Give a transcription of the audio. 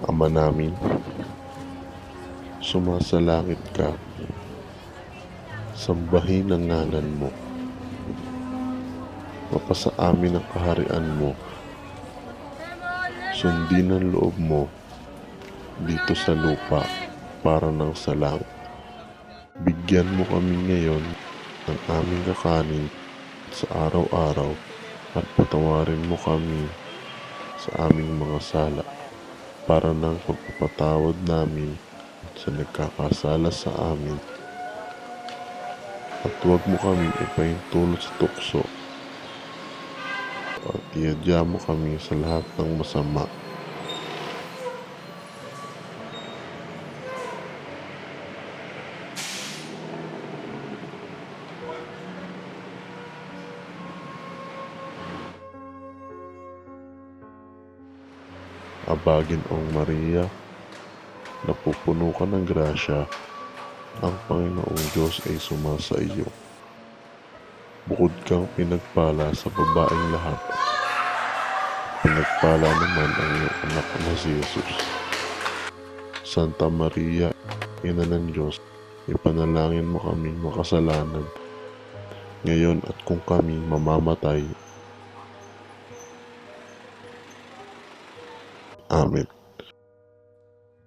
Ama namin, sumasalangit ka, sambahin ang ngalan mo. Mapasa amin ang kaharian mo. Sundin ang loob mo dito sa lupa para ng sa langit. Bigyan mo kami ngayon ng aming kakanin sa araw-araw at patawarin mo kami sa aming mga sala para ng pagpapatawad namin sa nagkakasala sa amin. At huwag mo kami ipahintulot sa tukso at iadya mo kami sa lahat ng masama. Abaginoong Maria, napupuno ka ng grasya, ang Panginoong Diyos ay sumasa iyo. Bukod kang pinagpala sa babaeng lahat, pinagpala naman ang iyong anak na si Jesus. Santa Maria, Ina ng Diyos, ipanalangin mo kami makasalanan, ngayon at kung kami mamamatay. Amen.